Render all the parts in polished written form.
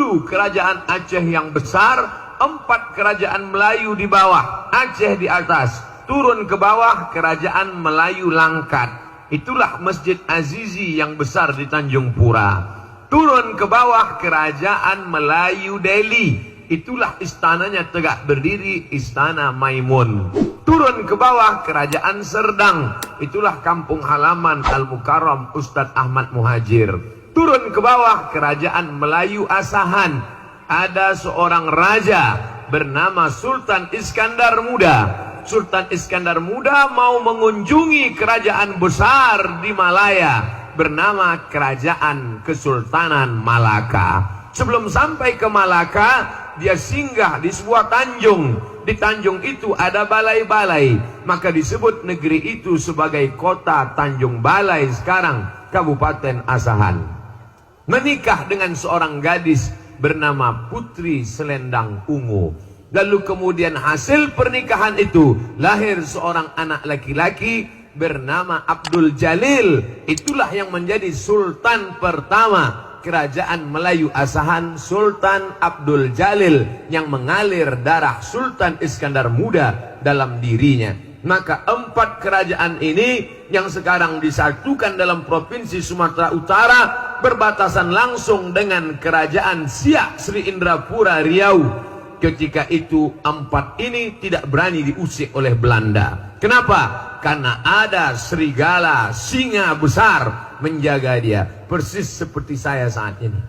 Dulu kerajaan Aceh yang besar, 4 kerajaan Melayu di bawah, Aceh di atas. Turun ke bawah kerajaan Melayu Langkat. Itulah Masjid Azizi yang besar di Tanjung Pura. Turun ke bawah kerajaan Melayu Delhi. Itulah istananya tegak berdiri, Istana Maimun. Turun ke bawah kerajaan Serdang. Itulah kampung halaman Al-Mukarram Ustadz Ahmad Muhajir. Turun ke bawah kerajaan Melayu Asahan. Ada seorang raja bernama Sultan Iskandar Muda. Sultan Iskandar Muda mau mengunjungi kerajaan besar di Malaya bernama Kerajaan Kesultanan Malaka. Sebelum sampai ke Malaka, dia singgah di sebuah tanjung. Di tanjung itu ada balai-balai, maka disebut negeri itu sebagai kota Tanjung Balai sekarang, Kabupaten Asahan. Menikah dengan seorang gadis bernama Putri Selendang Ungu. Lalu kemudian hasil pernikahan itu lahir seorang anak laki-laki bernama Abdul Jalil. Itulah yang menjadi sultan pertama Kerajaan Melayu Asahan, Sultan Abdul Jalil, yang mengalir darah Sultan Iskandar Muda dalam dirinya. Maka 4 kerajaan ini yang sekarang disatukan dalam Provinsi Sumatera Utara berbatasan langsung dengan Kerajaan Siak Sri Indrapura Riau. Ketika itu 4 ini tidak berani diusik oleh Belanda. Kenapa? Karena ada serigala singa besar menjaga dia. Persis seperti saya saat ini.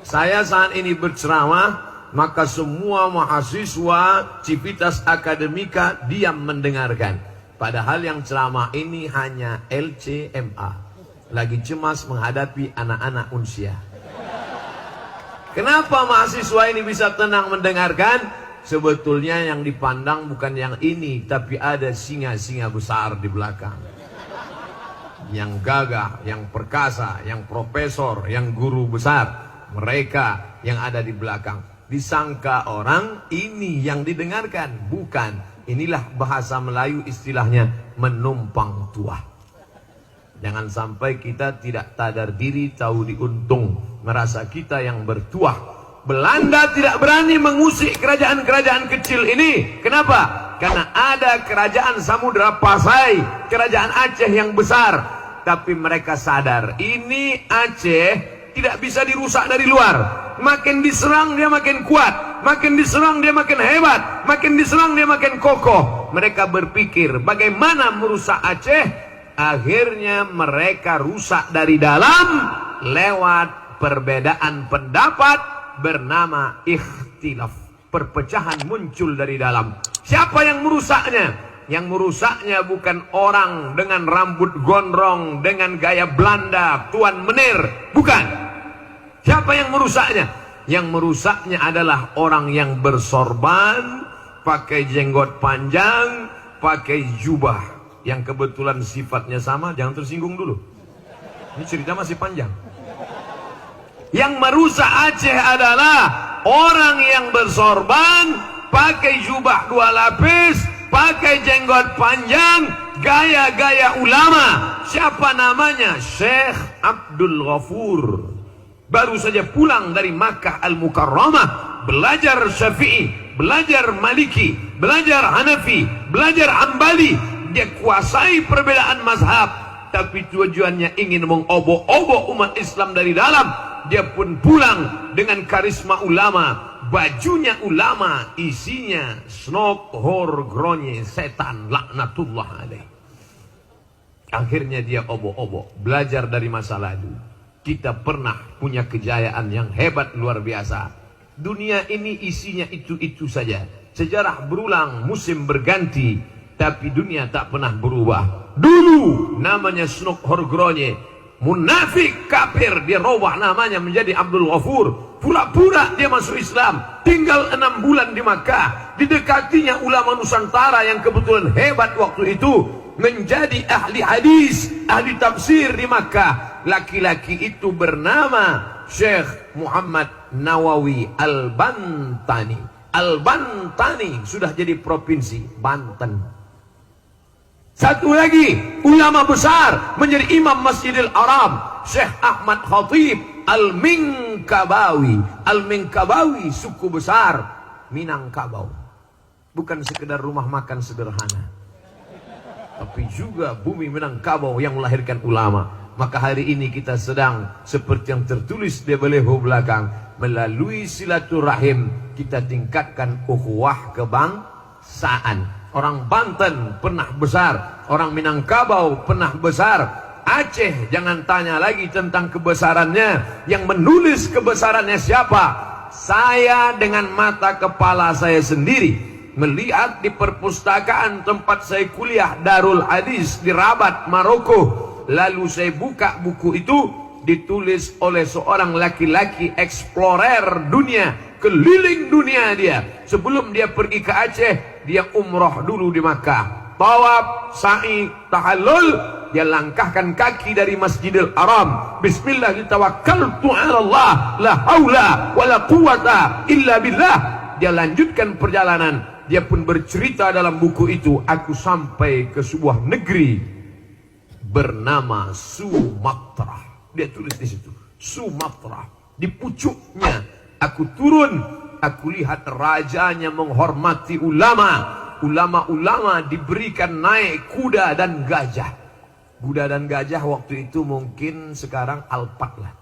Saya saat ini berceramah, maka semua mahasiswa Civitas Akademika diam mendengarkan. Padahal yang ceramah ini hanya LCMA. Lagi cemas menghadapi anak-anak unsia. Kenapa mahasiswa ini bisa tenang mendengarkan? Sebetulnya yang dipandang bukan yang ini, tapi ada singa-singa besar di belakang. Yang gagah, yang perkasa, yang profesor, yang guru besar. Mereka yang ada di belakang. Disangka orang ini yang didengarkan. Bukan. Inilah bahasa Melayu istilahnya menumpang tuah. Jangan sampai kita tidak sadar diri, tahu diuntung. Merasa kita yang bertuah. Belanda tidak berani mengusik kerajaan-kerajaan kecil ini. Kenapa? Karena ada kerajaan Samudra Pasai, kerajaan Aceh yang besar. Tapi mereka sadar, ini Aceh tidak bisa dirusak dari luar. Makin diserang dia makin kuat, makin diserang dia makin hebat, makin diserang dia makin kokoh. Mereka berpikir bagaimana merusak Aceh. Akhirnya mereka rusak dari dalam lewat perbedaan pendapat bernama ikhtilaf. Perpecahan muncul dari dalam. Siapa yang merusaknya? Yang merusaknya bukan orang dengan rambut gondrong, dengan gaya Belanda, Tuan Menir. Bukan. Siapa yang merusaknya? Yang merusaknya adalah orang yang bersorban, pakai jenggot panjang, pakai jubah. Yang kebetulan sifatnya sama. Jangan tersinggung dulu. Ini cerita masih panjang. Yang merusak Aceh adalah orang yang bersorban, pakai jubah 2 lapis, pakai jenggot panjang, gaya-gaya ulama. Siapa namanya? Syekh Abdul Ghafur. Baru saja pulang dari Makkah Al-Mukarramah, belajar Syafi'i, belajar Maliki, belajar Hanafi, belajar Hambali. Dia kuasai perbedaan mazhab, tapi tujuannya ingin mengobok-obok umat Islam dari dalam. Dia pun pulang dengan karisma ulama. Bajunya ulama, isinya snok, hor, gronye, setan, laknatullah alaih. Akhirnya dia obok-obok, belajar dari masa lalu. Kita pernah punya kejayaan yang hebat luar biasa. Dunia ini isinya itu-itu saja. Sejarah berulang, musim berganti, tapi dunia tak pernah berubah. Dulu namanya snok, hor, gronye, munafik, kafir, dia robah namanya menjadi Abdul Ghafur. Pura-pura dia masuk Islam. Tinggal 6 bulan di Makkah. Didekatinya ulama Nusantara yang kebetulan hebat waktu itu, menjadi ahli hadis, ahli tafsir di Makkah. Laki-laki itu bernama Syekh Muhammad Nawawi Al-Bantani. Al-Bantani sudah jadi provinsi Banten. Satu lagi ulama besar menjadi imam Masjidil Haram, Syekh Ahmad Khatib Al-Minqari. Al-Mingkabawi. Al-Mingkabawi suku besar Minangkabau. Bukan sekedar rumah makan sederhana, tapi juga bumi Minangkabau yang melahirkan ulama. Maka hari ini kita sedang seperti yang tertulis di baliho belakang, melalui silaturahim kita tingkatkan ukhuwah kebangsaan. Orang Banten pernah besar, orang Minangkabau pernah besar. Aceh jangan tanya lagi tentang kebesarannya. Yang menulis kebesarannya siapa? Saya dengan mata kepala saya sendiri melihat di perpustakaan tempat saya kuliah, Darul Hadis di Rabat, Maroko. Lalu saya buka buku itu, ditulis oleh seorang laki-laki explorer dunia, keliling dunia dia. Sebelum dia pergi ke Aceh, dia umroh dulu di Makkah. Tawaf, sa'i, tahallul, dia langkahkan kaki dari Masjidil Haram. Bismillah tawakkaltu 'ala Allah, la haula wala quwata illa billah. Dia lanjutkan perjalanan. Dia pun bercerita dalam buku itu, aku sampai ke sebuah negeri bernama Sumatra. Dia tulis di situ, Sumatra. Di pucuknya aku turun, aku lihat rajanya menghormati ulama. Ulama-ulama diberikan naik kuda dan gajah. Kuda dan gajah waktu itu mungkin sekarang Alphard lah.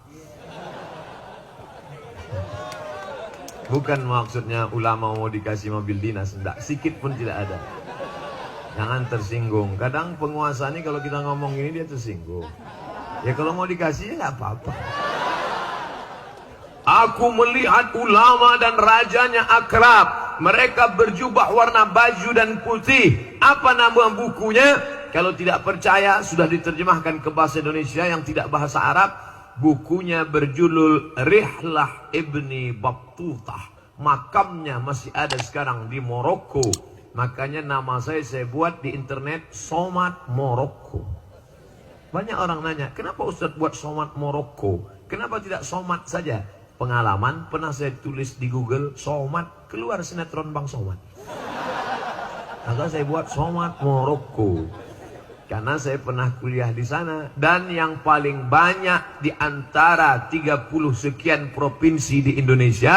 Bukan maksudnya ulama mau dikasih mobil dinas, enggak, sikit pun tidak ada. Jangan tersinggung. Kadang penguasa ini kalau kita ngomong ini dia tersinggung. Ya kalau mau dikasih ya nggak apa-apa. Aku melihat ulama dan rajanya akrab. Mereka berjubah warna baju dan putih. Apa nama bukunya? Kalau tidak percaya, sudah diterjemahkan ke bahasa Indonesia yang tidak bahasa Arab. Bukunya berjudul Rihlah Ibni Battutah. Makamnya masih ada sekarang di Maroko. Makanya nama saya buat di internet Somad Maroko. Banyak orang nanya, kenapa Ustadz buat Somad Maroko? Kenapa tidak Somad saja? Pengalaman pernah saya tulis di Google Somad, keluar sinetron Bang Somad. Maka saya buat Somad Maroko. Karena saya pernah kuliah di sana. Dan yang paling banyak di antara 30 sekian provinsi di Indonesia,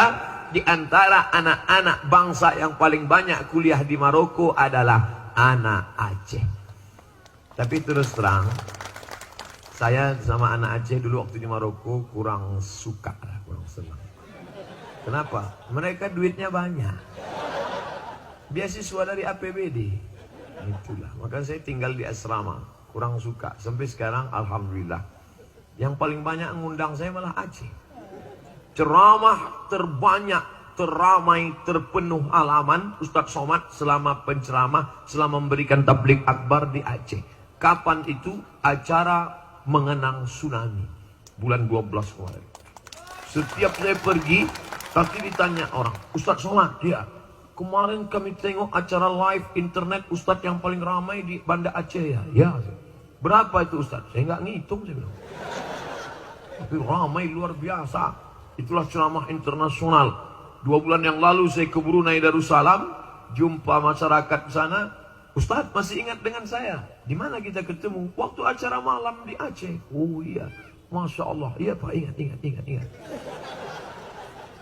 di antara anak-anak bangsa yang paling banyak kuliah di Maroko adalah anak Aceh. Tapi terus terang, saya sama anak Aceh dulu waktu di Maroko kurang suka, kurang senang. Kenapa? Mereka duitnya banyak. Beasiswa dari APBD. Itulah. Maka saya tinggal di asrama. Kurang suka. Sampai sekarang alhamdulillah. Yang paling banyak ngundang saya malah Aceh. Ceramah terbanyak, teramai, terpenuh halaman Ustadz Somad selama penceramah, selama memberikan tabligh akbar di Aceh. Kapan itu? Acara mengenang tsunami bulan 12 kemarin. Setiap saya pergi, pasti ditanya orang, Ustadz Somad, ya kemarin kami tengok acara live internet Ustadz yang paling ramai di Banda Aceh ya. Ya. Berapa itu Ustadz? Saya nggak ngitung, saya bilang. Tapi ramai luar biasa. Itulah ceramah internasional. 2 bulan yang lalu saya ke Brunei Darussalam, jumpa masyarakat di sana. Ustadz masih ingat dengan saya? Di mana kita ketemu? Waktu acara malam di Aceh. Oh iya, Masya Allah. Iya Pak, ingat.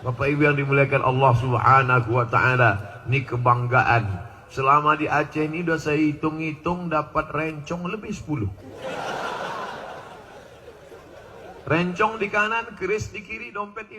Bapak Ibu yang dimuliakan Allah Subhanahu wa Ta'ala, ini kebanggaan. Selama di Aceh ini udah saya hitung-hitung dapat rencong lebih 10. Rencong di kanan, keris di kiri, dompet hilang.